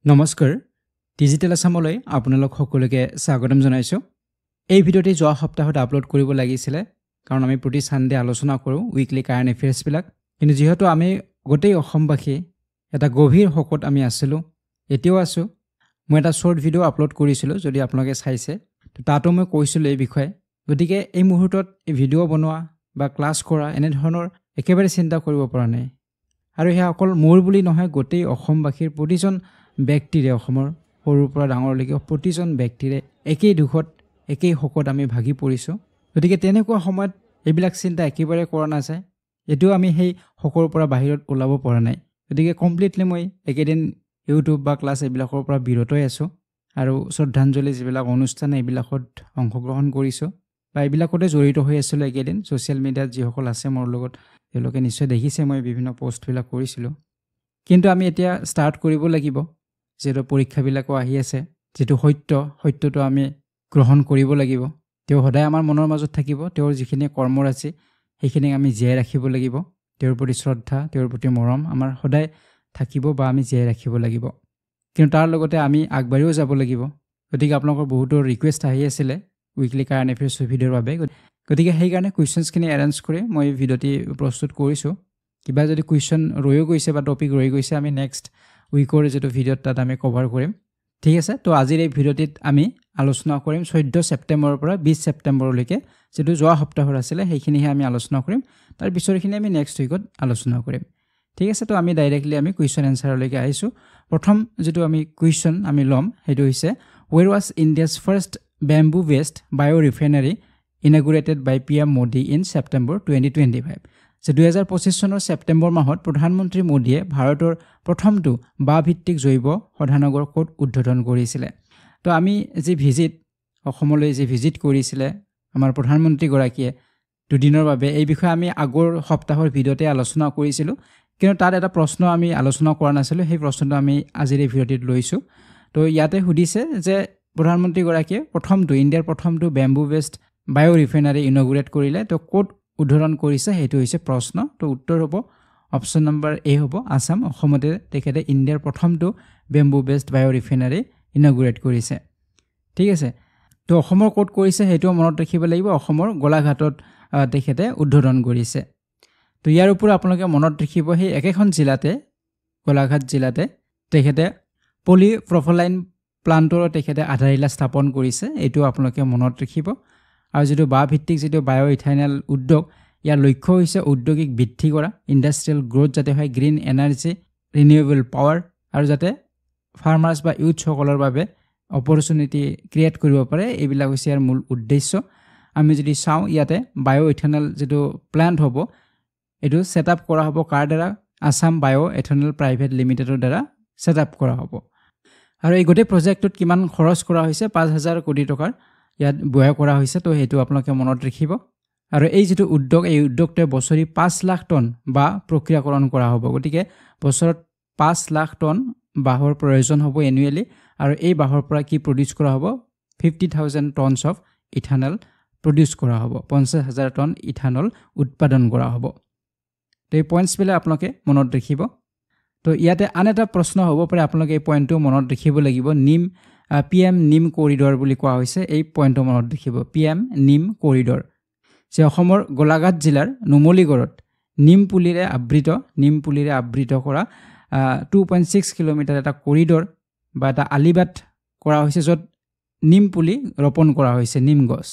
নমস্কাৰ ডিজিটেল আসামলৈ আপোনালোক সকলোকে স্বাগতম জনাইছো এই ভিডিঅ'টি যোৱা সপ্তাহত আপলোড কৰিব লাগিছিল কাৰণ আমি প্ৰতি সানডে আলোচনা কৰো উইকলি কাৰেণ্ট এফেয়াৰ্স বিলাক কিন্তু যেহেতু আমি গোটেই অসমবাসী এটা গভীৰ হকত আমি আছিলো এতিয়াও আছো মই এটা শৰ্ট ভিডিঅ' আপলোড কৰিছিলো যদি আপোনালোকে চাইছে তো তাতো মই কৈছিলো এই বিষয়ে গতিকে এই মুহূৰ্তত এই ভিডিঅ' বনোৱা বা ক্লাছ কৰা এনে ধৰণৰ একেবাৰে চিন্তা কৰিব পৰা নাই আৰু হে অকল মোৰ বুলি নহয় গোটেই অসমবাসীৰ প্ৰতিজন ব্যক্তিৰে অসমৰ সৰুৰ পৰা ডাঙৰলৈকে প্ৰতিজন ব্যক্তিৰে একেই দুখত একেই হকত আমি ভাগি পৰিছো গতিকে তেনেকুৱা সময়ত এইবিলাক চিন্তা একেবাৰে কৰা নাযায় এটো আমি সেই হকৰ পৰা বাহিৰত ওলাব পৰা নাই গতিকে কমপ্লিটলি মই একেদিন ইউটিউব বা ক্লাছ এইবিলাকৰ পৰা বিৰত আছো আৰু শ্ৰদ্ধাঞ্জলি যিবিলাক অনুষ্ঠান এইবিলাকত অংশগ্ৰহণ কৰিছো বা এইবিলাকতে জড়িত হৈ আছিল একেদিন সোশ্যাল মিডিয়াত যিসকল আছে মোৰ লগত তেওঁলোকে নিশ্চয় দেখিছে মই বিভিন্ন পোষ্টবিলাক কৰিছিলো কিন্তু আমি এতিয়া ষ্টাৰ্ট কৰিব লাগিব যেটো পৰীক্ষাবিলাকো আহি আছে যেটো সত্যটো আমি গ্ৰহণ কৰিব লাগিব তেও সদায় আমাৰ মনৰ মাজত থাকিব তেওঁৰ যিখিনি কৰ্মৰাজি সেইখিনি আমি জীয়াই ৰাখিব লাগিব তেওঁৰ প্ৰতি শ্ৰদ্ধা তেওঁৰ প্ৰতি মৰম আমাৰ সদায় থাকিব বা আমি জীয়াই ৰাখিব লাগিব কিন্তু তাৰ লগতে আমি আগবাঢ়িও যাব লাগিব গতিকে আপোনালোকৰ বহুতো ৰিকুৱেষ্ট আহি আছিল উইকলি কাৰেণ্ট এফেয়াৰ্স ভিডিঅ'ৰ বাবে গতিকে সেই কাৰণে কোৱেশ্চনছখিনি এৰেঞ্জ কৰি মই ভিডিঅ'টি প্ৰস্তুত কৰিছো কিবা যদি কোৱেশ্চন ৰৈ গৈছে বা টপিক ৰৈ গৈছে আমি নেক্সট উইকৰ যেটো ভিডিঅ'ত তাত আমি কভাৰ কৰিম ঠিক আছে তো আজিৰ এই ভিডিঅ'টিত আমি আলোচনা কৰিম 14 ছেপ্টেম্বৰৰ পৰা 20 ছেপ্টেম্বৰলৈকে যেটো যোৱা সপ্তাহৰ আছিল সেইখিনিহে আমি আলোচনা কৰিম তাৰ পিছৰখিনি আমি নেক্সট উইকত আলোচনা কৰিম ঠিক আছে তো আমি ডাইৰেক্টলি আমি কোৱেশ্চন এনসাৰলৈকে আহিছো প্ৰথম যেটো আমি কোৱেশ্চন আমি লম হেতু হৈছে where was India's first bamboo waste biorefinery inaugurated by PM Modi in September 2025 যে 2025 চনৰ ছেপ্টেম্বৰ মাহত প্ৰধানমন্ত্ৰী মোদীয়ে ভাৰতৰ প্ৰথমটো বাভিত্তিক জৈৱ সদানগৰ কোট উদ্বোধন কৰিছিল তো আমি যে ভিজিট অসমলৈ যে ভিজিট কৰিছিল আমাৰ প্ৰধানমন্ত্ৰী গৰাকীয়ে দুদিনৰ বাবে এই বিষয়ে আমি আগৰ সপ্তাহৰ ভিডিঅ'তে আলোচনা কৰিছিলো কিন্তু তাত এটা প্ৰশ্ন আমি আলোচনা কৰা নাছিলো সেই প্ৰশ্নটো আমি আজিৰ এই ভিডিঅ'টিত লৈছো তো ইয়াতে সুধিছে যে প্ৰধানমন্ত্ৰী গৰাকীয়ে প্ৰথমটো ইণ্ডিয়াৰ প্ৰথমটো বেম্বু ৱেষ্ট বায়োৰিফাইনাৰী ইনগ্ৰেট কৰিলে তো কোট উদ্বোধন কৰিছে হেতু হৈছে প্ৰশ্ন তো উত্তৰ হ'ব অপচন নম্বৰ এ হ'ব আসাম অসমতে তেখেতে ইণ্ডিয়াৰ প্ৰথমটো বেম্বু বেস্ট বায়োৰিফাইনাৰী ইনগ্ৰেট কৰিছে ঠিক আছে তো অসমৰ কোট কৰিছে হেতু মনত ৰাখিব লাগিব অসমৰ গোলাঘাটত তেখেতে উদ্বোধন কৰিছে তো ইয়াৰ ওপৰত আপোনালোকে মনত ৰাখিব সেই একেখন জিলাতে গোলাঘাট জিলাতে তেখেতে পলিপ্ৰপলাইন প্লান্টৰ তেখেতে আধাৰশিলা স্থাপন কৰিছে এটো আপোনালোকে মনত ৰাখিব আৰু যেটো বাভিত্তিক যেটো বায়োইথানল উদ্যোগ ইয়াৰ লক্ষ্য হৈছে ঔদ্যোগিক বৃদ্ধি কৰা ইন্ডাষ্ট্ৰিয়েল গ্ৰোথ যাতে হয় গ্ৰীণ এনাৰ্জি ৰিনিউৱেবল পাৱাৰ আৰু যাতে ফাৰ্মাৰ্স বা ইউথ সকলৰ বাবে অপৰচুনিটি ক্ৰিয়েট কৰিব পাৰে এইবিলাক হৈছে ইয়াৰ মূল উদ্দেশ্য আমি যদি চাও ইয়াতে বায়োইথানল যেটো প্লান্ট হ'ব এটো সেটআপ কৰা হ'ব কাৰ দ্বাৰা আসাম বায়োইথানল প্ৰাইভেট লিমিটেডৰ দ্বাৰা সেটআপ কৰা হ'ব আৰু এই গোটেই প্ৰজেক্টত কিমান খৰচ কৰা হৈছে 5000 কোটি টকাৰ ইয়াত ব্যয় কৰা হৈছে তো হেতু আপোনালোকে মনত ৰাখিব আৰু এই যেটো উদ্যোগ এই উদ্যোগতে বছৰি 5 লাখ টন বা প্ৰক্ৰিয়াকৰণ কৰা হ'ব গতিকে বছৰত 5 লাখ টন বাহৰ প্ৰয়োজন হ'ব এনুৱেলি আৰু এই বাহৰ পৰা কি প্ৰডিউস কৰা হ'ব 50000 টনছ অফ ইথানল প্ৰডিউস কৰা হ'ব 50000 টন ইথানল উৎপাদন কৰা হ'ব তো এই পইণ্টছ বিলে আপোনালোকে মনত ৰাখিব তো ইয়াতে আন এটা প্ৰশ্ন হ'ব পাৰে আপোনালোকে এই পইণ্টটো মনত ৰাখিব লাগিব PM নিম কৰিডৰ বুলি কোৱা হৈছে এই পইণ্টটো মনত ৰাখিব PM নিম কৰিডৰ যে অসমৰ গোলাঘাট জিলাৰ নুমলীগড়ত নিম পুলিৰে আবৃত কৰা 2.6 কিলোমিটাৰ এটা কৰিডৰ বা এটা আলিবাট কৰা হৈছে যত নিম পুলি ৰোপণ কৰা হৈছে নিম গছ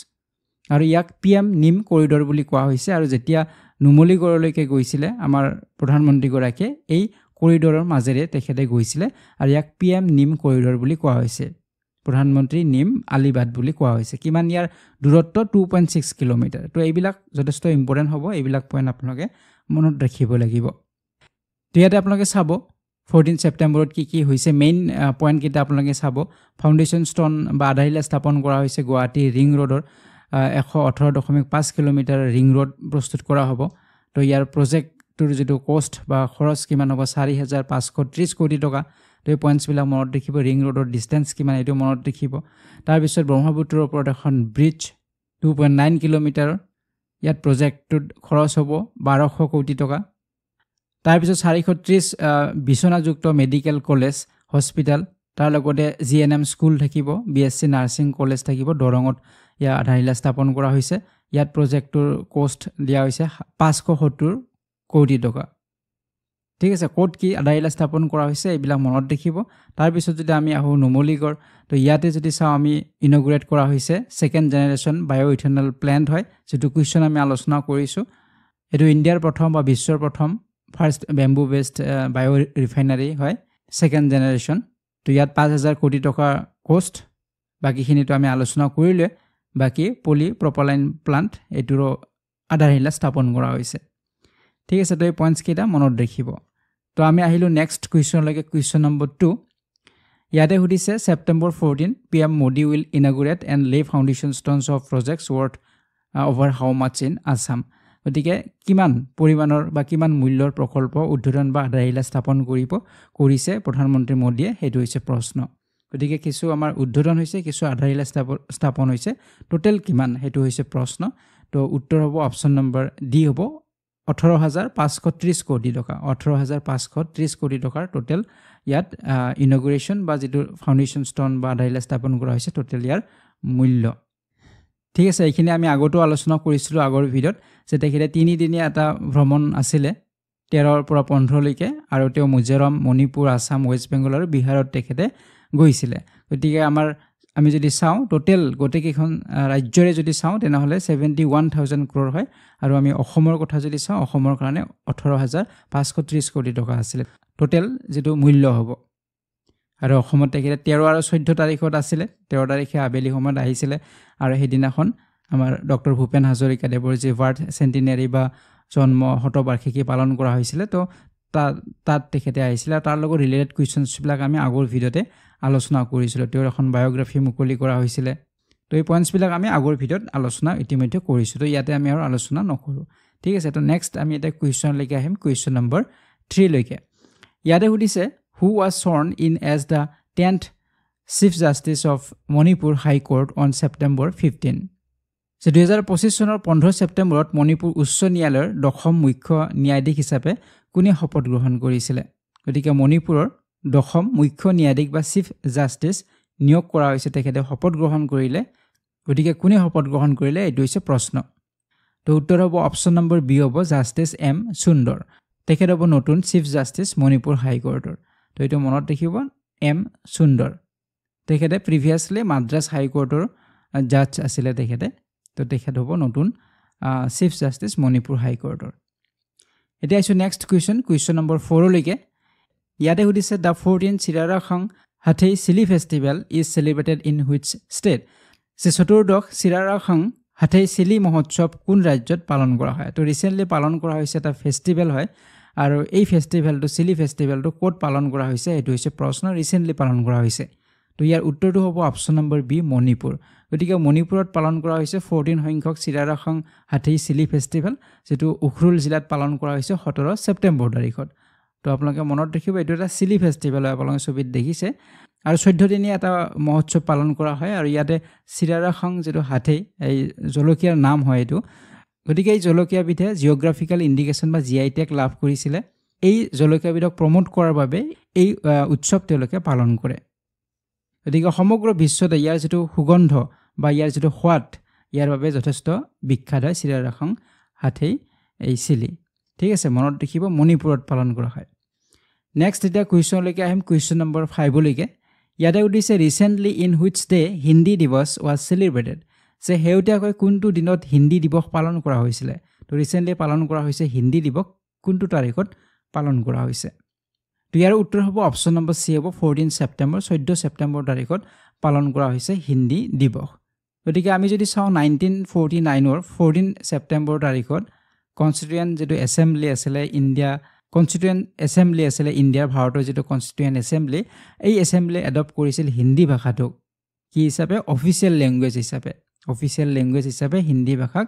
আৰু ইয়াক PM নিম কৰিডৰ বুলি কোৱা হৈছে আৰু যেতিয়া নুমলীগড়লৈকে গৈছিল আমাৰ প্ৰধানমন্ত্ৰী গৰাকীয়ে এই কৰিডৰৰ মাজেৰে তেখেতে গৈছিল আৰু ইয়াক PM নিম কৰিডৰ বুলি কোৱা হৈছে প্ৰধানমন্ত্ৰী নিম আলিবাট বুলি কোৱা হৈছে কিমান ইয়াৰ দূৰত্ব 2.6 কিলোমিটাৰ তো এইবিলাক যথেষ্ট ইম্পৰ্টেন্ট হ'ব এইবিলাক পইণ্ট আপোনালোকে মনত ৰাখিব লাগিব তো ইয়াতে আপোনালোকে চাব 14 ছেপ্টেম্বৰত কি হৈছে মেইন পইণ্ট কিটা আপোনালোকে চাব ফাউণ্ডেশ্যন ষ্টন বা আধাৰশিলা স্থাপন কৰা হৈছে গুৱাহাটী ৰিং ৰোডৰ 118.5 কিলোমিটাৰ ৰিং ৰোড প্ৰস্তুত কৰা হ'ব তো ইয়াৰ প্ৰজেক্টৰ যেটো কষ্ট বা খৰচ কিমান হ'ব 4530 কোটি টকা তো এই পইণ্টছ বিলাক মনত ৰাখিব ৰিং ৰোডৰ ডিসটেন্স কিমান এটো মনত ৰাখিব তাৰ পিছত ব্ৰহ্মপুত্ৰৰ ওপৰত এখন ব্ৰিজ 2.9 কিলোমিটাৰ ইয়াত প্ৰজেক্টত খৰচ হ'ব 1200 কোটি টকা তাৰ পিছত 430 বিছনাযুক্ত মেডিকেল কলেজ হস্পিটাল তাৰ লগতে জিএনএম স্কুল থাকিব, বিএছচি নাৰ্ছিং কলেজ থাকিব। দৰঙত ইয়াৰ আধাৰশিলা স্থাপন কৰা হৈছে। ইয়াত প্ৰজেক্টটোৰ কষ্ট দিয়া হৈছে 570 কোটি টকা। ঠিক আছে, ক'ত কি আধাৰশিলা স্থাপন কৰা হৈছে এইবিলাক মনত ৰাখিব। তাৰপিছত যদি আমি আহোঁ নুমলীগড়, তো ইয়াতে যদি চাওঁ আমি ইনগ্ৰেট কৰা হৈছে ছেকেণ্ড জেনেৰেশ্যন বায়' ইথেনল প্লেণ্ট হয়, যিটো কুৱেশ্যন আমি আলোচনা কৰিছোঁ। এইটো ইণ্ডিয়াৰ প্ৰথম বা বিশ্বৰ প্ৰথম ফাৰ্ষ্ট বেম্বু বেছড বায়' ৰিফাইনাৰী হয়, ছেকেণ্ড জেনেৰেশ্যন। তো ইয়াত 5,000 কোটি টকাৰ কষ্ট, বাকীখিনিতো আমি আলোচনা কৰিলোৱে। বাকী পলি প্ৰপালাইন প্লাণ্ট এইটোৰো আধাৰশিলা স্থাপন কৰা হৈছে। ঠিক আছে, তো এই পইণ্টছকেইটা মনত ৰাখিব। তো আমি আহিলোঁ নেক্সট কুৱেশ্যনলৈকে, কুৱেশ্যন নম্বৰ 2। ইয়াতে সুধিছে September 14 PM Modi will inaugurate and lay foundation stones of projects worth over how much in Assam. গতিকে কিমান পৰিমাণৰ বা কিমান মূল্যৰ প্ৰকল্প উদ্বোধন বা আধাৰশিলা স্থাপন কৰিছে প্ৰধানমন্ত্ৰী মোদীয়ে, সেইটো হৈছে প্ৰশ্ন। গতিকে কিছু আমাৰ উদ্বোধন হৈছে, কিছু আধাৰশিলা স্থাপন হৈছে, টোটেল কিমান সেইটো হৈছে প্ৰশ্ন। তো উত্তৰ হ'ব অপশ্যন নম্বৰ ডি হ'ব 18,530 কোটি টকা। 18,530 কোটি টকাৰ টোটেল ইয়াত ইনগ্ৰেশ্যন বা যিটো ফাউণ্ডেশ্যন ষ্টন বা আধাৰশিলা স্থাপন কৰা হৈছে টোটেল ইয়াৰ মূল্য। ঠিক আছে, এইখিনি আমি আগতো আলোচনা কৰিছিলোঁ আগৰ ভিডিঅ'ত, যে তেখেতে 3 দিনীয়া এটা ভ্ৰমণ আছিলে 13ৰ পৰা 15লৈকে, আৰু তেওঁ মিজোৰাম, মণিপুৰ, আছাম, ৱেষ্ট বেংগল আৰু বিহাৰত তেখেতে গৈছিলে। গতিকে আমি যদি চাওঁ টোটেল গোটেইকেইখন ৰাজ্যৰে যদি চাওঁ তেনেহ'লে 71,000 crore হয়। আৰু আমি অসমৰ কথা যদি চাওঁ, অসমৰ কাৰণে 18,530 কোটি টকা আছিলে টোটেল যিটো মূল্য হ'ব। আৰু অসমত তেখেতে 13 আৰু 14 তাৰিখত আছিলে, 13 তাৰিখে আবেলি সময়ত আহিছিলে। আৰু সেইদিনাখন আমাৰ ডক্টৰ ভূপেন হাজৰিকাদেৱৰ যি বাৰ্থ চেণ্টিনেৰী বা জন্ম শতবাৰ্ষিকী পালন কৰা হৈছিলে, তো তাত তেখেতে আহিছিলে। আৰু তাৰ লগত ৰিলেটেড কুৱেশ্যনছবিলাক আমি আগৰ ভিডিঅ'তে আলোচনা কৰিছিলোঁ। তেওঁৰ এখন বায়'গ্ৰাফী মুকলি কৰা হৈছিলে। তো এই পইণ্টছবিলাক আমি আগৰ ভিডিঅ'ত আলোচনা ইতিমধ্যে কৰিছোঁ, তো ইয়াতে আমি আৰু আলোচনা নকৰোঁ। ঠিক আছে, তো নেক্সট আমি এতিয়া কুৱেশ্যনলৈকে আহিম, কুৱেশ্যন নম্বৰ 3লৈকে। ইয়াতে সুধিছে who was sworn in as the 10th chief justice of Manipur high court on September 15। যে 2025 চনৰ 15 ছেপ্টেম্বৰত মণিপুৰ উচ্চ ন্যায়ালয়ৰ 10ম মুখ্য ন্যায়াধীশ হিচাপে কোনে শপত গ্ৰহণ কৰিছিলে? গতিকে মণিপুৰৰ 10ম মুখ্য ন্যায়াধীশ বা চিফ জাষ্টিছ নিয়োগ কৰা হৈছে, তেখেতে শপত গ্ৰহণ কৰিলে। গতিকে কোনে শপত গ্ৰহণ কৰিলে এইটো হৈছে প্ৰশ্ন। তো উত্তৰ হ'ব অপশ্যন নম্বৰ বি হ'ব জাষ্টিছ M সুন্দৰ। তেখেত হ'ব নতুন চিফ জাষ্টিছ মণিপুৰ হাইকোৰ্টৰ। তো এইটো মনত ৰাখিব, M সুন্দৰ। তেখেতে প্ৰিভিয়াছলি মাদ্ৰাছ হাইকোৰ্টৰ জাজ আছিলে তেখেতে। তো তেখেত হ'ব নতুন চিফ জাষ্টিছ মণিপুৰ হাইকোৰ্টৰ। এতিয়া আহিছোঁ নেক্সট কুৱেশ্যন নম্বৰ 4লৈকে। ইয়াতে সুধিছে the 14th Chirarakhong Hathei chilli festival is celebrated in which state? যে 14দশ চিৰাৰাখং হাথেই চিলি মহোৎসৱ কোন ৰাজ্যত পালন কৰা হয়? তো ৰিচেণ্টলি পালন কৰা হৈছে এটা ফেষ্টিভেল হয়, আৰু এই ফেষ্টিভেলটো চিলি ফেষ্টিভেলটো ক'ত পালন কৰা হৈছে এইটো হৈছে প্ৰশ্ন। ৰিচেণ্টলি পালন কৰা হৈছে। তো ইয়াৰ উত্তৰটো হ'ব অপশ্যন নম্বৰ বি মণিপুৰ। গতিকে মণিপুৰত পালন কৰা হৈছে 14 সংখ্যক চিৰাৰাখং হাথেই চিলি ফেষ্টিভেল, যিটো উখৰুল জিলাত পালন কৰা হৈছে 17 ছেপ্টেম্বৰ তাৰিখত। তো আপোনালোকে মনত ৰাখিব, এইটো এটা চিলি ফেষ্টিভেল হয়, আপোনালোকে ছবিত দেখিছে। আৰু 14 দিনীয়া এটা মহোৎসৱ পালন কৰা হয়। আৰু ইয়াতে চিৰাৰাখং যিটো হাথেই, এই জলকীয়াৰ নাম হয় এইটো। গতিকে এই জলকীয়াবিধে জিঅ'গ্ৰাফিকেল ইণ্ডিকেশ্যন বা GI টেগ লাভ কৰিছিলে। এই জলকীয়াবিধক প্ৰমোট কৰাৰ বাবে এই উৎসৱ তেওঁলোকে পালন কৰে। গতিকে সমগ্ৰ বিশ্বতে ইয়াৰ যিটো সুগন্ধ বা ইয়াৰ যিটো সোৱাদ, ইয়াৰ বাবে যথেষ্ট বিখ্যাত হয় চিৰাৰাখং হাথেই এই চিলি। ঠিক আছে, মনত ৰাখিব, মণিপুৰত পালন কৰা হয়। নেক্সট এতিয়া কুৱেশ্যনলৈকে আহিম, কুৱেশ্যন নম্বৰ 5লৈকে। ইয়াতে সুধিছে recently in which day Hindi দিৱস ৱাজ চেলিব্ৰেটেড? যে শেহতীয়াকৈ কোনটো দিনত হিন্দী দিৱস পালন কৰা হৈছিলে? তো ৰিচেণ্টলি পালন কৰা হৈছে হিন্দী দিৱস, কোনটো তাৰিখত পালন কৰা হৈছে? তো ইয়াৰ উত্তৰ হ'ব অপশ্যন নম্বৰ চি হ'ব 14 ছেপ্টেম্বৰ, 14 ছেপ্টেম্বৰ তাৰিখত পালন কৰা হৈছে হিন্দী দিৱস। গতিকে আমি যদি চাওঁ 1949ৰ 14 ছেপ্টেম্বৰ তাৰিখত কনষ্টিটিউৱেণ্ট যিটো এছেম্বলি আছিলে ইণ্ডিয়াৰ ভাৰতৰ যিটো কনষ্টিটিউৱেণ্ট এছেম্বলি, এই এছেম্বলি এডপ্ট কৰিছিল হিন্দী ভাষাটোক কি হিচাপে? অফিচিয়েল লেংগুৱেজ হিচাপে হিন্দী ভাষাক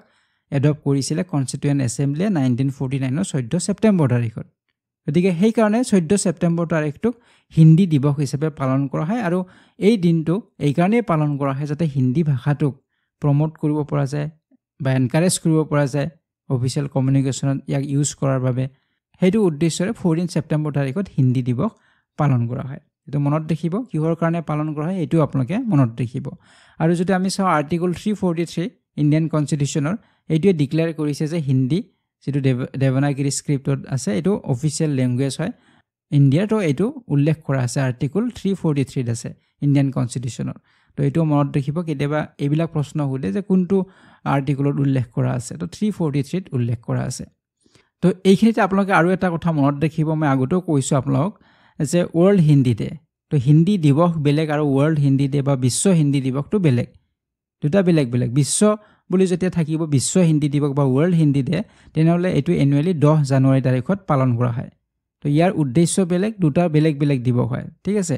এডপ্ট কৰিছিলে কনষ্টিটিউৱেণ্ট এছেম্বলিয়ে 1949ৰ 14 ছেপ্টেম্বৰ তাৰিখত। গতিকে সেইকাৰণে 14 ছেপ্টেম্বৰ তাৰিখটোক হিন্দী দিৱস হিচাপে পালন কৰা হয়। আৰু এই দিনটো এইকাৰণেই পালন কৰা হয় যাতে হিন্দী ভাষাটোক প্ৰমোট কৰিব পৰা যায় বা এনকাৰেজ কৰিব পৰা যায় অফিচিয়েল কমিউনিকেশ্যনত ইয়াক ইউজ কৰাৰ বাবে। সেইটো উদ্দেশ্যৰে 14 ছেপ্টেম্বৰ তাৰিখত হিন্দী দিৱস পালন কৰা হয়। এটো মনত ৰাখিব কিহৰ কাৰণে পালন কৰা হয় এটো আপোনালোকে মনত ৰাখিব আৰু যদি আমি চাও আৰ্টিকল 343 ইণ্ডিয়ান কনষ্টিটিউচনৰ এটোৱে ডিক্লেয়াৰ কৰিছে যে হিন্দী যেটো দেৱনাগৰী স্ক্ৰিপ্টত আছে এটো অফিচিয়েল ল্যাঙ্গুৱেজ হয় ইণ্ডিয়াৰ তো এটো উল্লেখ কৰা আছে আৰ্টিকল 343 আছে ইণ্ডিয়ান কনষ্টিটিউচনৰ তো এটো মনত ৰাখিব কেতিয়াবা এইবিলাক প্ৰশ্ন হ'লে যে কোনটো আৰ্টিকলত উল্লেখ কৰা আছে তো 343 ত উল্লেখ কৰা আছে তো এইখিনিতে আপোনালোকে আৰু এটা কথা মনত ৰাখিব মই আগতেও কৈছো আপোনালোক যে ওয়াৰ্ল্ড হিন্দী ডে তো হিন্দী দিৱস বেলেগ আৰু ওয়াৰ্ল্ড হিন্দী ডে বা বিশ্ব হিন্দী দিৱসটো বেলেগ দুটা বেলেগ বেলেগ বিশ্ব বুলি যেতিয়া থাকিব বিশ্ব হিন্দী দিৱস বা ওয়াৰ্ল্ড হিন্দী ডে তেনেহলে এটো এনুৱেলি 10 জানুৱাৰী তাৰিখত পালন কৰা হয় তো ইয়াৰ উদ্দেশ্য বেলেগ দুটা বেলেগ বেলেগ দিৱস হয় ঠিক আছে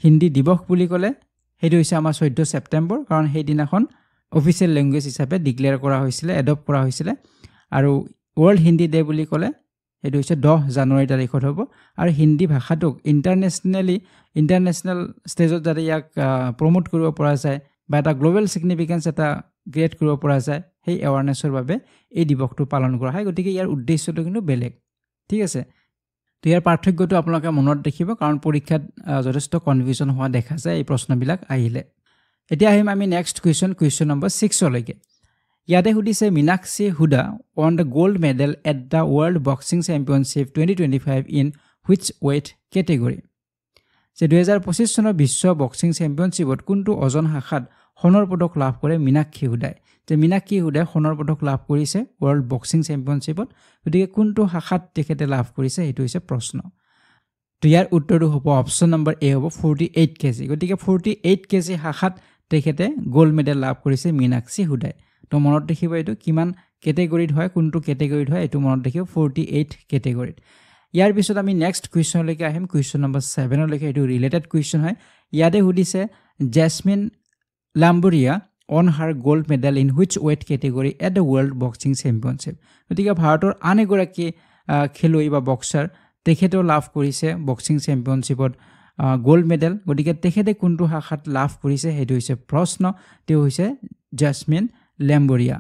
হিন্দী দিৱস বুলি ক'লে হেতু হৈছে আমাৰ 14 ছেপ্টেম্বৰ কাৰণ সেই দিনাখন অফিচিয়েল ল্যাঙ্গুৱেজ হিচাপে ডিক্লেয়াৰ কৰা হৈছিল এডপ্ট কৰা হৈছিল আৰু ওয়াৰ্ল্ড হিন্দী ডে বুলি ক'লে হেতু হৈছে 10 জানুৱাৰী তাৰিখত হ'ব আৰু হিন্দী ভাষাটোক ইন্টাৰনেশনাল ষ্টেজত যাতে ইয়াক প্ৰমোট কৰিব পৰা যায় বা এটা গ্লোবাল সিগনিফিকেন্স এটা ক্ৰিয়েট কৰিব পৰা যায় সেই এৱাৰনেছৰ বাবে এই দিৱসটো পালন কৰা হয় গতিকে ইয়াৰ উদ্দেশ্যটো কিন্তু বেলেগ ঠিক আছে তো ইয়াৰ পাৰ্থক্যটো আপোনালোকে মনত ৰাখিব কাৰণ পৰীক্ষাত যথেষ্ট কনফিউজন হোৱা দেখা যায় এই প্ৰশ্নবিলাক আহিলে এতিয়া আহিম আমি নেক্সট কুৱেশ্যন নম্বৰ 6 লৈকে ইয়াতে সুধিছে Meenakshi Hooda won the gold medal at the World Boxing Championship 2025 in which weight category যে 2025 চনৰ বিশ্ব বক্সিং চেম্পিয়নশ্বিপত কোনটো ওজন শাখাত সোণৰ পদক লাভ কৰে মীনাক্ষী হুডাই যে মীনাক্ষী হুডাই সোণৰ পদক লাভ কৰিছে ওয়াৰ্ল্ড বক্সিং চেম্পিয়নশ্বিপত গতিকে কোনটো শাখাত তেখেতে লাভ কৰিছে এটো হৈছে প্ৰশ্ন তো ইয়াৰ উত্তৰটো হ'ব অপচন নম্বৰ এ হ'ব 48 কেজি গতিকে 48 কেজি শাখাত তেখেতে গোল্ড মেডেল লাভ কৰিছে মীনাক্ষী হুডাই তো মনত ৰাখিব এটো কিমান ক্যাটেগৰীত হয় কোনটো ক্যাটেগৰীত হয় এটো মনত ৰাখিব 48 ক্যাটেগৰীত ইয়াৰ পিছত আমি নেক্সট কুৱেশ্যন লৈকে আহিম কুৱেশ্যন নম্বৰ 7 লৈকে এটো ৰিলেটেড কুৱেশ্যন হয় ইয়াতে সুধিছে jasmine লাম্বুৰিয়া on her gold medal in which weight category at the World Boxing Championship গতিকে ভাৰতৰ আন এগৰাকী খেলুৱৈ বা বক্সাৰ তেখেতেও লাভ কৰিছে বক্সিং চেম্পিয়নশ্বিপত গোল্ড মেডেল গতিকে তেখেতে কোনটো শাখাত লাভ কৰিছে হেতু হৈছে প্ৰশ্ন তেও হৈছে জেসমিন লাম্বুৰিয়া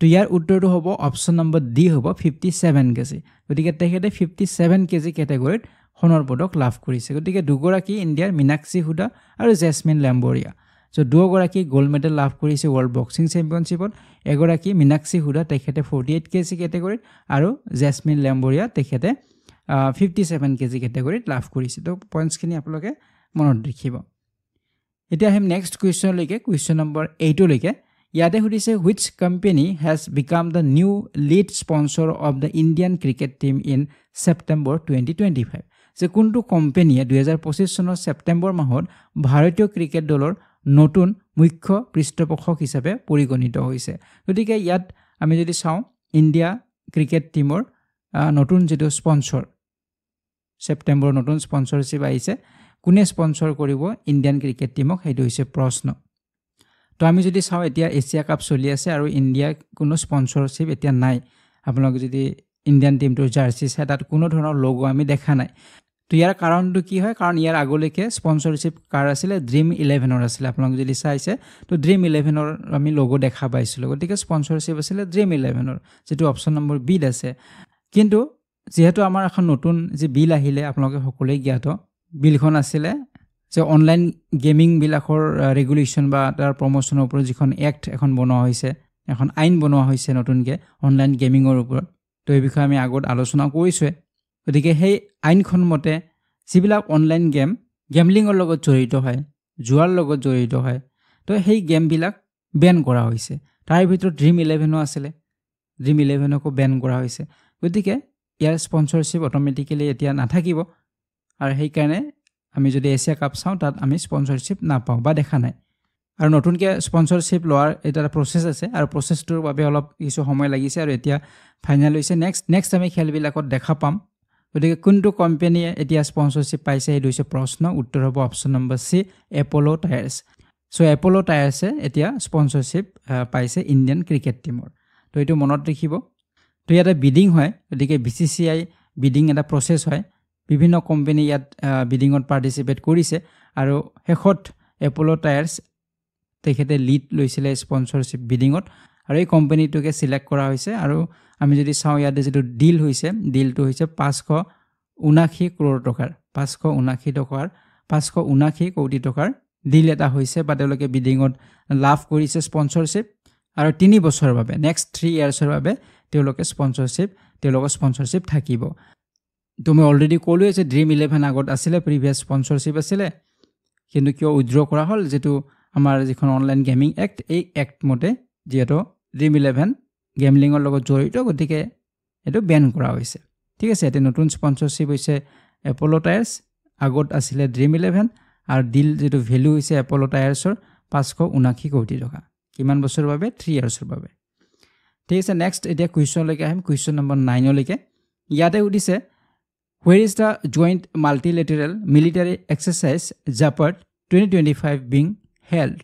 তো ইয়াৰ উত্তৰটো হ'ব অপচন নম্বৰ ডি হ'ব 57 কেজি গতিকে তেখেতে 57 কেজি ক্যাটেগৰীত সোণৰ পদক লাভ কৰিছে গতিকে দুগৰাকী ইণ্ডিয়াৰ মীনাক্ষী হুডা আৰু জেসমিন লাম্বুৰিয়া So দুগৰাকী গোল্ড মেডেল লাভ কৰিছে ওয়াৰ্ল্ড বক্সিং চেম্পিয়নশ্বিপত এগৰাকী মীনাক্ষী হুডা তেখেতে 48 কেজি ক্যাটেগৰীত আৰু জেসমিন লাম্বুৰিয়া তেখেতে 57 কেজি ক্যাটেগৰীত লাভ কৰিছে তো পইণ্টছ খিনি আপোনালোকে মনত ৰাখিব এতিয়া আহিম নেক্সট কুৱেশ্যন লৈকে কুৱেশ্যন নম্বৰ 8 লৈকে ইয়াতে সুধিছে which company has become the new lead sponsor of the Indian cricket team in September 2025 যে কোনটো কোম্পানীয়ে 2025 চনৰ ছেপ্টেম্বৰ মাহত ভাৰতীয় ক্ৰিকেট দলৰ নতুন মুখ্য পৃষ্ঠপোষক হিচাপে পৰিগণিত হৈছে গতিকে ইয়াত আমি যদি চাও ইণ্ডিয়া ক্ৰিকেট টিমৰ নতুন যেটো স্পন্সৰ ছেপ্টেম্বৰ নতুন স্পন্সৰশ্বিপ আহিছে কোনে স্পন্সৰ কৰিব ইণ্ডিয়ান ক্ৰিকেট টিমক হেতু হৈছে প্ৰশ্ন তো আমি যদি চাও এতিয়া এছিয়া কাপ চলি আছে আৰু ইণ্ডিয়া কোনো স্পন্সৰশ্বিপ এতিয়া নাই আপোনালোকে যদি ইণ্ডিয়ান টিমটোৰ জাৰ্সি চাই তাত কোনো ধৰণৰ লোগো আমি দেখা নাই তো ইয়াৰ কাৰণটো কি হয় কাৰণ ইয়াৰ আগলৈকে স্পন্সৰশ্বিপ কাৰ আছিল ড্ৰিম 11 ৰ আছিল আপোনালোকে যদি চাইছে তো ড্ৰিম 11 ৰ আমি লোগো দেখা পাইছিলো গতিকে স্পন্সৰশ্বিপ আছিল ড্ৰিম 11 ৰ যেটো অপচন নম্বৰ বি আছে কিন্তু যেহেতু আমাৰ এখন নতুন যে বিল আহিলে আপোনালোকে সকলোৱে জ্ঞাত বিলখন আছিল যে অনলাইন গেমিং বিলাকৰ ৰেগুলেশন বা তাৰ প্ৰমোশনৰ ওপৰত যিখন এক্ট এখন বনোৱা হৈছে এখন আইন বনোৱা হৈছে নতুনকৈ অনলাইন গেমিংৰ ওপৰত তো এই বিষয়ে আমি আগত আলোচনা কৰিছোৱে গতিকে সেই আইনখন মতে যিবিলাক অনলাইন গেমলিংৰ লগত জড়িত হয় জুৱাৰ লগত জড়িত হয় তো সেই গেমবিলাক বেন কৰা হৈছে তাৰ ভিতৰত ড্ৰিম 11 আছিল ড্ৰিম 11 কো বেন কৰা হৈছে গতিকে ইয়াৰ স্পন্সৰশ্বিপ অটোমেটিক্যালি এতিয়া নাথাকিব আৰু সেই কাৰণে আমি যদি এছিয়া কাপ চাও তাত আমি স্পন্সৰশ্বিপ নাপাও বা দেখা নাই আৰু নতুনকৈ স্পন্সৰশ্বিপ লোৱাৰ এটা প্ৰসেস আছে আৰু প্ৰসেসটোৰ বাবে অলপ কিছু সময় লাগিছে আৰু এতিয়া ফাইনাল হৈছে নেক্সট আমি খেলবিলাকত দেখা পাম গতিকে কোনটো কোম্পানীয়ে এতিয়া স্পন্সৰশ্বিপ পাইছে এই দুইছে প্ৰশ্ন উত্তৰ হ'ব অপচন নম্বৰ সি এপোলো টায়াৰ্স সো এপোলো টায়াৰ্সে এতিয়া স্পন্সৰশ্বিপ পাইছে ইণ্ডিয়ান ক্ৰিকেট টিমৰ তো এটো মনত ৰাখিব তো ইয়াতে বিডিং হয় গতিকে বিসিসিআই বিডিং এটা প্ৰসেস হয় বিভিন্ন কোম্পানী ইয়াত বিডিংত পাৰ্টিসিপেট কৰিছে আৰু হেখত এপোলো টায়াৰ্স তেখেতে লিড লৈছিলে স্পন্সৰশ্বিপ বিডিংত আৰু এই কোম্পানীটোকে সিলেক্ট কৰা হৈছে আৰু আমি যদি চাও ইয়াতে যেটো ডিল হৈছে ডিলটো হৈছে 579 কোটি টকাৰ 579 টকাৰ 579 কোটি টকাৰ ডিল এটা হৈছে বা তেওঁলোকে বিডিঙত লাভ কৰিছে স্পন্সৰশ্বিপ আৰু 3 বছৰৰ বাবে নেক্সট 3 ইয়াৰ্ছৰ বাবে তেওঁলোকৰ স্পন্সৰশ্বিপ থাকিব তুমি অলৰেডি ক'লোৱে যে ড্ৰিম 11 আগত আছিলে প্ৰিভিয়াছ স্পন্সৰশ্বিপ আছিলে কিন্তু কিয় উইথড্ৰ কৰা হ'ল যেটো আমাৰ যিখন অনলাইন গেমিং এক্ট এই এক্ট মতে যেটো ড্ৰিম 11 গেমলিঙৰ লগত জড়িত গতিকে এটো বেন কৰা হৈছে ঠিক আছে এতে নতুন স্পন্সৰশ্বিপ হৈছে এপোলো টায়াৰ্স আগত আছিলে ড্ৰিম 11 আৰু ডিল যেটো ভ্যালু হৈছে এপোলো টায়াৰ্সৰ 579 কোটি টকা কিমান বছৰৰ বাবে 3 ইয়াৰ্ছৰ বাবে ঠিক আছে নেক্সট এতিয়া কুৱেশ্যন লৈকে আহিম কুৱেশ্যন নম্বৰ 9 লৈকে ইয়াতে উদিছে where is the joint multilateral military exercise Japad 2025 being held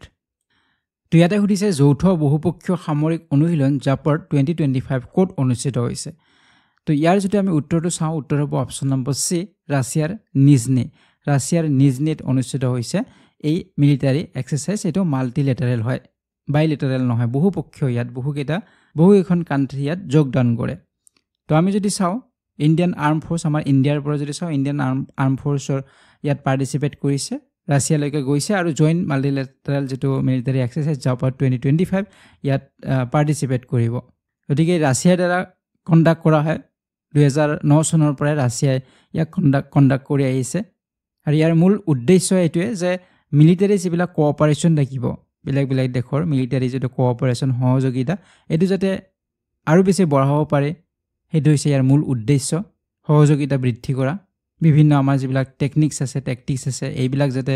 তো ইয়াতে উদিছে যৌথ বহুপক্ষীয় সামৰিক অনুশীলন জাপাৰ 2025 কোট অনুষ্ঠিত হৈছে তো ইয়াৰ যদি আমি উত্তৰটো চাওঁ উত্তৰ হ'ব অপচন নম্বৰ সি ৰাছিয়াৰ নিজনিত অনুষ্ঠিত হৈছে এই মিলিটাৰী এক্সাৰসাইজ এটো মাল্টিলেটাৰেল হয় বাইলেটাৰেল নহয় বহুপক্ষীয় ইয়াত বহু এখন কান্ট্ৰি ইয়াত যোগদান কৰে তো আমি যদি চাওঁ ইন্ডিয়ান আৰ্ম ফোৰ্স আমাৰ ইন্ডিয়াৰ পৰা যদি চাওঁ ইন্ডিয়ান আৰ্ম ফোৰ্সৰ ইয়াত পাৰ্টিসিপেট কৰিছে ৰাছিয়ালৈকে গৈছে আৰু জয়েন্ট মাল্টিলেটাৰেল যেটো মিলিটাৰী এক্সাৰসাইজ জাপাৰ 2025 ইয়াত পাৰ্টিসিপেট কৰিব গতিকে ৰাছিয়াৰ দ্বাৰা কণ্ডাক্ট কৰা হয় 2009 চনৰ পৰা ৰাছিয়াই ইয়াক কণ্ডাক্ট কৰি আহিছে আৰু ইয়াৰ মূল উদ্দেশ্য এটোৱে যে মিলিটাৰী যিবিলা কোঅপাৰেচন থাকিব বেলেগ দেশৰ মিলিটাৰী যেটো কোঅপাৰেচন সহযোগিতা এটো যাতে আৰু বেছি বঢ়াব পাৰে হেতু হৈছে ইয়াৰ মূল উদ্দেশ্য সহযোগিতা বৃদ্ধি কৰা বিভিন্ন আমাৰ যিবিলাক টেকনিক্স আছে এইবিলাক যাতে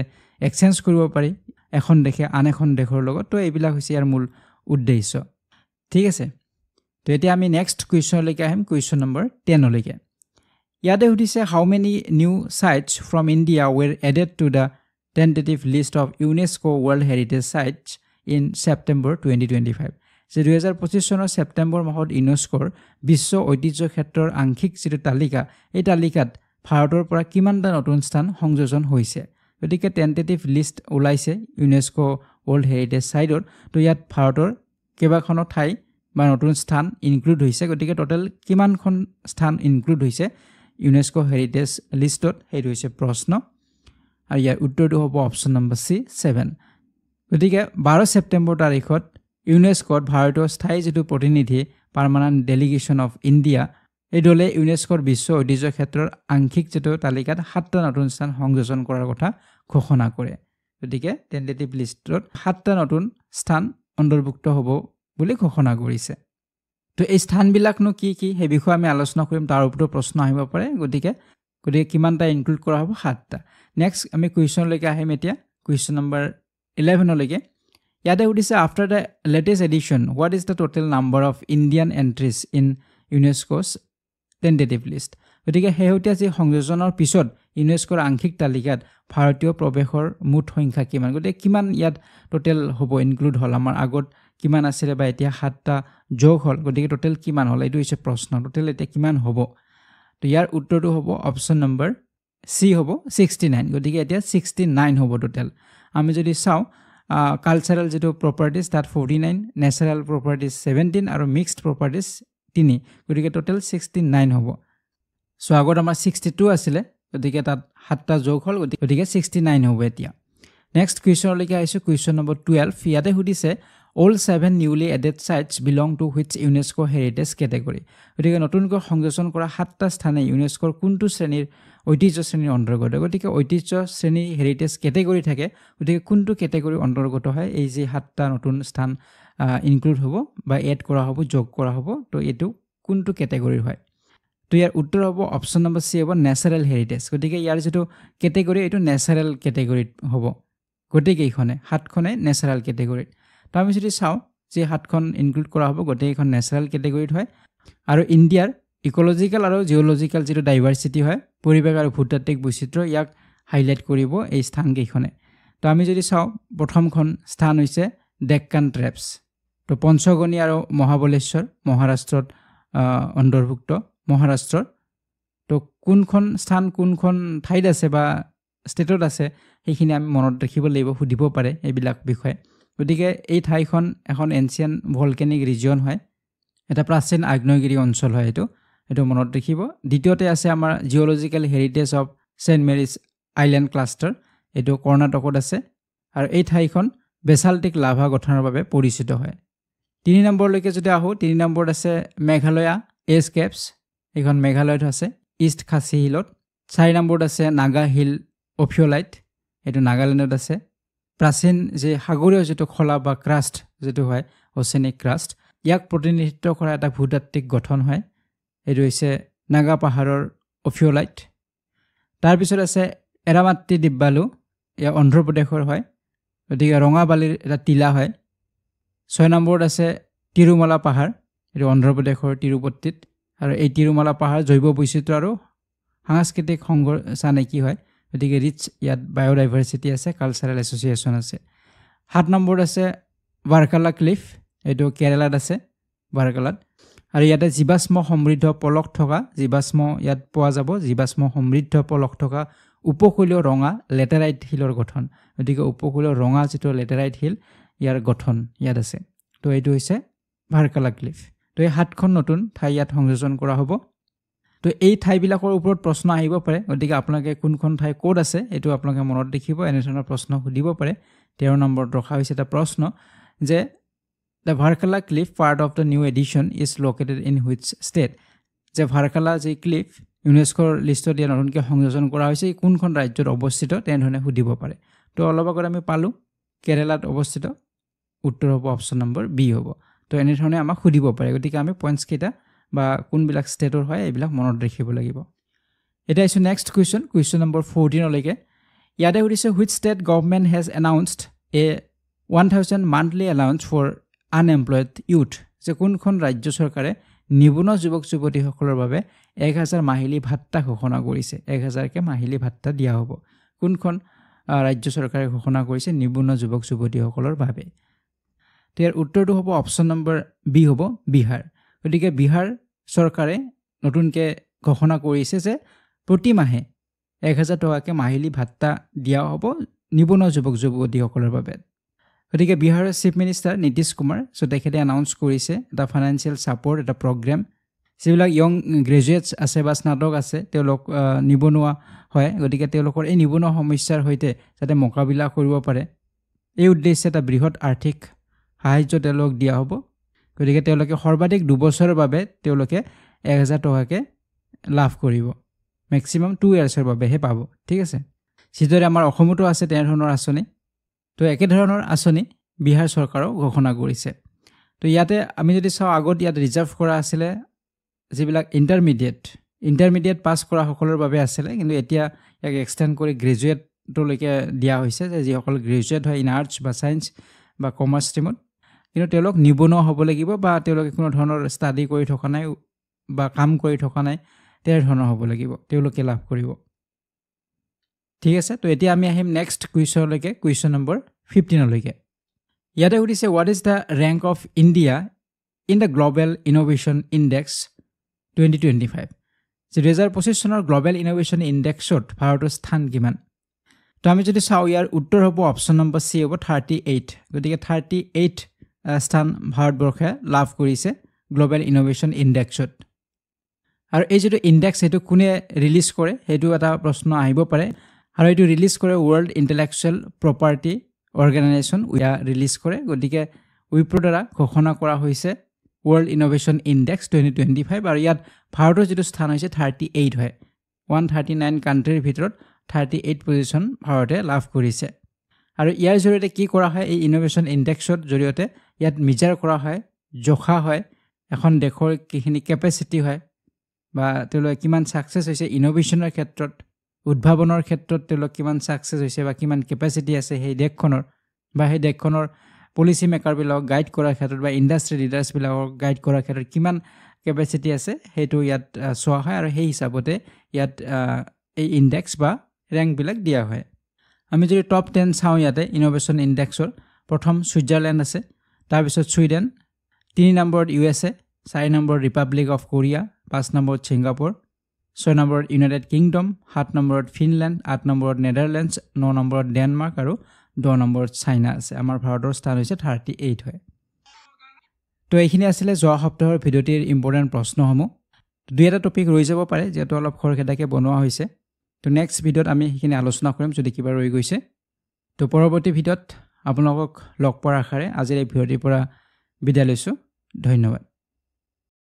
এক্সচেঞ্জ কৰিব পাৰি এখন দেশে আন এখন দেশৰ লগত তো এইবিলাক হৈছে ইয়াৰ মূল উদ্দেশ্য ঠিক আছে তো এতিয়া আমি নেক্সট কুৱেশ্যন লৈকে আহিম কুৱেশ্যন নম্বৰ 10 লৈকে ইয়াতে উঠিছে how many new sites from India were added to the tentative list of UNESCO world heritage sites in September 2025 যে 2025 চনৰ সেপ্টেম্বৰ মাহত ইউনেস্কোৰ বিশ্ব ঐতিহ্য ক্ষেত্ৰৰ আংশিক যেটো তালিকা এই তালিকাত ভাৰতৰ পৰা কিমানটা নতুন স্থান সংযোজন হৈছে গতিকে টেন্টেটিভ লিষ্ট ওলাইছে ইউনেস্কো ওয়ার্ল্ড হেৰিটেজ সাইটৰ তো ইয়াত ভাৰতৰ কেবাখন ঠাই বা নতুন স্থান ইনক্লুড হৈছে গতিকে টোটাল কিমানখন স্থান ইনক্লুড হৈছে ইউনেস্কো হেৰিটেজ লিষ্টত হেৰি হৈছে প্ৰশ্ন আৰু ইয়াৰ উত্তৰটো হ'ব অপচন নম্বৰ সি 7 গতিকে 12 সেপ্টেম্বৰ তাৰিখত ইউনেস্কোত ভাৰতীয় স্থায়ী যেটো প্ৰতিনিধি পাৰ্মানেন্ট ডেলিগেশ্যন অফ ইণ্ডিয়া এই দলে ইউনেস্কোৰ বিশ্ব ঐতিহ্য ক্ষেত্ৰৰ আংশিক যেটো তালিকাত 7টা নতুন স্থান সংযোজন কৰাৰ কথা ঘোষণা কৰে গতিকে টেন্টেটিভ লিষ্টত 7টা নতুন স্থান অন্তৰ্ভুক্ত হ'ব বুলি ঘোষণা কৰিছে তো এই স্থানবিলাকনো কি সেই বিষয়ে আমি আলোচনা কৰিম তাৰ ওপৰত প্ৰশ্ন আহিব পাৰে গতিকে কিমানটা ইনক্লুড কৰা হ'ব 7টা নেক্সট আমি কুৱেশ্যন লৈকে আহিম এতিয়া কুৱেশ্যন নম্বৰ 11 লৈকে ইয়াতে উঠিছে after the latest edition what is the total number of Indian entries in UNESCO's tentative list গতিকে শেহতীয়া যি সংযোজনৰ পিছত ইউনেস্কোৰ আংশিক তালিকাত ভাৰতীয় প্ৰৱেশৰ মুঠ সংখ্যা কিমান গতিকে কিমান ইয়াত টোটেল হ'ব ইনক্লুড হ'ল আমাৰ আগত কিমান আছিলে বা এতিয়া 7টা যোগ হ'ল গতিকে টোটেল কিমান হ'ল এইটো হৈছে প্ৰশ্ন টোটেল এতিয়া কিমান হ'ব তো ইয়াৰ উত্তৰটো হ'ব অপচন নম্বৰ সি হ'ব 69 গতিকে এতিয়া 69 হ'ব টোটেল আমি যদি চাওঁ কালচাৰেল যেটো প্ৰপাৰ্টিজ তাত 49 নেচাৰেল প্ৰপাৰ্টিজ 17 আৰু মিক্সড প্ৰপাৰ্টিজ 3 গতিকে টোটেল 69 হ'ব সো আগত আমাৰ 62 আছিলে গতিকে তাত 7টা যোগ হ'ল গতিকে 69 হ'ব এতিয়া নেক্সট কুৱেশ্যন লৈকে আহিছো কুৱেশ্যন নম্বৰ 12 ইয়াতে সুধিছে all 7 newly added sites belong to which UNESCO heritage category গতিকে নতুনকৈ সংযোজন কৰা 7টা স্থানে ইউনেস্কোৰ কোনটো শ্ৰেণীৰ ঐতিহ্য শ্ৰেণীৰ অন্তৰ্গত গতিকে ঐতিহ্য শ্ৰেণী হেৰিটেজ কেটেগৰী থাকে গতিকে কোনটো কেটেগৰী অন্তৰ্গত হয় এই যে 7টা নতুন স্থান ইনক্লুড হ'ব বা এড কৰা হ'ব যোগ কৰা হ'ব তো এটো কোনটো কেটেগৰীৰ হয় তো ইয়াৰ উত্তৰ হ'ব অপচন নম্বৰ সি হ'ব নেচাৰেল হেৰিটেজ গতিকে ইয়াৰ যেটো কেটেগৰী এটো নেচাৰেল কেটেগৰীত হ'ব গতিকে এইখনে 7খনে নেচাৰেল কেটেগৰীত তো আমি যদি চাওঁ যে 7খন ইনক্লুড কৰা হ'ব গতিকে এইখন নেচাৰেল কেটেগৰীত হয় আৰু ইণ্ডিয়াৰ ইকোলজিক্যাল আৰু জিওলজিক্যাল যেটো ডাইভাৰ্সিটি হয় পৰিৱেশ আৰু ভূতাত্ত্বিক বৈচিত্ৰ্য ইয়াক হাইলাইট কৰিব এই স্থান কেইখনে তো আমি যদি চাওঁ প্ৰথমখন স্থান হৈছে ডেক্কান ট্ৰেপছ তো পঞ্চগনি আৰু মহাবলেশ্বৰ মহাৰাষ্ট্ৰত অন্তৰ্ভুক্ত মহাৰাষ্ট্ৰৰ তো কোনখন স্থান কোনখন ঠাইত আছে বা ষ্টেটত আছে সেইখিনি আমি মনত ৰাখিব লাগিব সুধিব পাৰে এইবিলাক বিষয় গতিকে এই ঠাইখন এখন এনচিয়েন্ট ভলকেনিক ৰিজন হয় এটা প্ৰাচীন আগ্নেয়গিৰি অঞ্চল হয় এটো মনত ৰাখিব দ্বিতীয়তে আছে আমাৰ geological heritage of Saint Mary's island cluster এইটো কৰ্ণাটকত আছে আৰু এই ঠাইখন বেছাল্টিক লাভা গঠনৰ বাবে পৰিচিত হয় 3 নম্বৰলৈকে যদি আহো 3 নম্বৰত আছে মেঘালয়া এছ কেপছ এইখন মেঘালয়ত আছে ইষ্ট খাসী হিলত 4 নম্বৰত আছে নাগা হিল অফিঅলাইট এইটো নাগালেণ্ডত আছে প্ৰাচীন যে সাগৰীয় যেটো খলা বা ক্ৰাষ্ট যেটো হয় অচেনিক ক্ৰাষ্ট ইয়াক প্ৰতিনিধিত্ব কৰা এটা ভূতাত্ত্বিক গঠন হয় এইটো হৈছে নাগা পাহাৰৰ অফিঅলাইট তাৰ পিছত আছে এৰামাত্তি দিব্বালু এয়া অন্ধ্ৰ প্ৰদেশৰ হয় গতিকে ৰঙা বালিৰ এটা টিলা হয় 6 নম্বৰত আছে তিৰুমালা পাহাৰ এইটো অন্ধ্ৰ প্ৰদেশৰ তিৰুপতিত আৰু এই তিৰুমালা পাহাৰ জৈৱ বৈচিত্ৰ্য আৰু সাংস্কৃতিক সংগঠন কি হয় গতিকে ৰিচ ইয়াত বায়োডাইভাৰ্চিটি আছে কালচাৰেল এছ'চিয়েশ্যন আছে 7 নম্বৰত আছে ভাৰ্কালা ক্লিফ এইটো কেৰালাত আছে ভাৰ্কালাত আৰু ইয়াতে জীৱাশ্ম সমৃদ্ধ পলক থকা জীৱাশ্ম ইয়াত পোৱা যাব জীৱাশ্ম সমৃদ্ধ পলক থকা উপকূলীয় ৰঙা লেটেৰাইট হিলৰ গঠন গতিকে উপকূলীয় ৰঙা যেটো লেটেৰাইট হিল ইয়াৰ গঠন ইয়াত আছে তো এইটো হৈছে ভাৰ্কালা ক্লিফ তো এই 7খন নতুন ঠাই ইয়াত সংযোজন কৰা হ'ব তো এই ঠাইবিলাকৰ ওপৰত প্ৰশ্ন আহিব পাৰে গতিকে আপোনালোকে কোনখন ঠাই ক'ত আছে এইটো আপোনালোকে মনত ৰাখিব এনে ধৰণৰ প্ৰশ্ন সুধিব পাৰে 13 নম্বৰত ৰখা হৈছে এটা প্ৰশ্ন যে The Varkala cliff part of the new edition is located in which state? যে ভাৰ্কালা যে ক্লিফ ইউনেস্কোৰ লিষ্টত দিয়া নতুনকৈ সংযোজন কৰা হৈছে কোনখন ৰাজ্যত অৱস্থিত তেনেধৰণে সুধিব পাৰে তো অলপ আগত আমি পালো কেৰালাত অৱস্থিত উত্তৰ হ'ব অপচন নম্বৰ বি হ'ব তো এনেধৰণে আমাক সুধিব পাৰে গতিকে আমি পইণ্টছ কেইটা বা কোনবিলাক ষ্টেটৰ হয় এইবিলাক মনত ৰাখিব লাগিব এটা আছে নেক্সট কুৱেশ্যন নম্বৰ 14 লৈকে ইয়াতে সুধিছে which state government has announced a 1000 monthly allowance for unemployed youth যে কোনখন ৰাজ্য চৰকাৰে নিবনুৱা যুৱক যুৱতীসকলৰ বাবে 1000 মাহিলী ভাত্তা ঘোষণা কৰিছে 1000 কে মাহিলী ভাত্তা দিয়া হ'ব কোনখন ৰাজ্য চৰকাৰে ঘোষণা কৰিছে নিবনুৱা যুৱক যুৱতীসকলৰ বাবে ইয়াৰ উত্তৰটো হ'ব অপচন নম্বৰ বি হ'ব বিহাৰ গতিকে বিহাৰ চৰকাৰে নতুনকৈ ঘোষণা কৰিছে যে প্ৰতি মাহে 1000 টকাকে মাহিলী ভাত্তা দিয়া হ'ব নিবনুৱা যুৱক যুৱতীসকলৰ বাবে গতিকে বিহাৰৰ chief minister Nitish Kumar so তেখেতে এনাউন্স কৰিছে এটা ফাইনেন্সিয়েল সাপোৰ্ট এটা প্ৰগ্ৰাম যিবিলাক ইয়ং গ্ৰেজুৱেটছ আছে বা স্নাতক আছে তেওঁলোক নিবনুৱা হয় গতিকে তেওঁলোকৰ এই নিবনুৱা সমস্যাৰ সৈতে যাতে মোকাবিলা কৰিব পাৰে এই উদ্দেশ্যে এটা বৃহৎ আৰ্থিক সাহায্য তেওঁলোক দিয়া হ'ব গতিকে তেওঁলোকে সৰ্বাধিক 2 বছৰৰ বাবে তেওঁলোকে 1000 টকাকে লাভ কৰিব ম্যাক্সিমাম 2 ইয়াৰ্ছৰ বাবেহে পাব ঠিক আছে যিদৰে আমাৰ অসমতো আছে তেনে ধৰণৰ আঁচনি তো একে ধৰণৰ আঁচনি বিহাৰ চৰকাৰেও ঘোষণা কৰিছে তো ইয়াতে আমি যদি চাও আগত ইয়াত ৰিজাৰ্ভ কৰা আছিল যিবিলাক ইন্টাৰমিডিয়েট পাস কৰা সকলৰ বাবে আছিল কিন্তু এতিয়া ইয়াক এক্সটেন্ড কৰি গ্ৰেজুৱেটলৈকে দিয়া হৈছে যে যিসকল গ্ৰেজুৱেট হয় ইন আৰ্টছ বা সায়েন্স বা কমাৰ্চ ষ্ট্ৰীমত কিন্তু তেওঁলোক নিবনুৱা হ'ব লাগিব বা তেওঁলোকে কোনো ধৰণৰ ষ্টাডি কৰি থকা নাই বা কাম কৰি থকা নাই তেনে ধৰণৰ হ'ব লাগিব তেওঁলোকে লাভ কৰিব ঠিক আছে তো এতিয়া আমি আহিম নেক্সট কুৱেশ্যনলৈকে কুৱেশ্যন নম্বৰ 15 লৈকে ইয়াতে সুধিছে what is the rank of India in the global innovation index 2025 যে 2025 চনৰ গ্লোবাল ইনোভেশন ইনডেক্সত ভাৰতৰ স্থান কিমান তো আমি যদি চাও ইয়াৰ উত্তৰ হ'ব অপচন নম্বৰ সি হ'ব 38 গতিকে 38 স্থান ভাৰতবৰ্ষে লাভ কৰিছে গ্লোবাল ইনোভেশন ইনডেক্সত আৰু এই যেটো ইনডেক্স হেতু কোনে ৰিলিজ কৰে হেতু এটা প্ৰশ্ন আহিব পাৰে আৰু এটো ৰিলিজ কৰে world intellectual property organisation উয়া release কৰে গতিকে উইপ্ৰ দ্বাৰা ঘোষণা কৰা হৈছে ওয়াৰ্ল্ড ইনোভেশন ইনডেক্স 2025 আৰু ইয়াত ভাৰতৰ যেটো স্থান হৈছে 38 হয় 139 কান্ট্ৰিৰ ভিতৰত 38 পজিশন ভাৰতে লাভ কৰিছে আৰু ইয়াৰ জৰিয়তে কি কৰা হয় এই ইনোভেশন ইনডেক্সৰ জৰিয়তে ইয়াত মিজাৰ কৰা হয় জোখা হয় এখন দেশৰ কিখিনি কেপাসিটি হয় বা তেওঁলোকে কিমান সাকসেস হৈছে ইনোভেশনৰ ক্ষেত্ৰত উদ্ভাৱনৰ ক্ষেত্ৰত তেওঁলোক কিমান সাকসেস হৈছে বা কিমান কেপাসিটি আছে সেই দেশখনৰ বা সেই দেশখনৰ পলিসি মেকাৰ বিলাক গাইড কৰাৰ ক্ষেত্ৰত বা ইন্ডাষ্ট্ৰি লিডাৰ্স বিলাকক গাইড কৰাৰ ক্ষেত্ৰত কিমান কেপাসিটি আছে হেতু ইয়াত সোৱা হয় আৰু সেই হিচাপতে ইয়াত এই ইনডেক্স বা ৰেংক বিলাক দিয়া হয় আমি যদি টপ 10 চাও ইয়াতে ইনোভেশন ইনডেক্সৰ প্ৰথম সুইজাৰলেণ্ড আছে তাৰ পিছত সুইডেন 3 নম্বৰত ইউএসএ 4 নম্বৰত ৰিপাব্লিক অফ কোৰিয়া 5 নম্বৰত সিংগাপুৰ 6 নম্বৰত ইউনাইটেড কিংডম 7 নম্বৰত ফিনল্যান্ড 8 নম্বৰত নেদাৰল্যান্ডছ 9 নম্বৰত ডেনমাৰ্ক আৰু 10 নম্বৰত চাইনা আছে আমাৰ ভাৰতৰ স্থান হৈছে 38 হয় তো এইখিনি আছিল যোৱা সপ্তাহৰ ভিডিওটিৰ ইম্পৰ্টেন্ট প্ৰশ্নসমূহ দুই এটা টপিক ৰৈ যাব পাৰে যেটো অলপ খৰখেদাকে বনোৱা হৈছে তো নেক্সট ভিডিঅ'ত আমি সেইখিনি আলোচনা কৰিম যদি কিবা ৰৈ গৈছে। তো পৰৱৰ্তী ভিডিঅ'ত আপোনালোকক লগ পোৱাৰ আশাৰে আজিৰ এই ভিডিঅ'টিৰ পৰা বিদায় লৈছোঁ। ধন্যবাদ।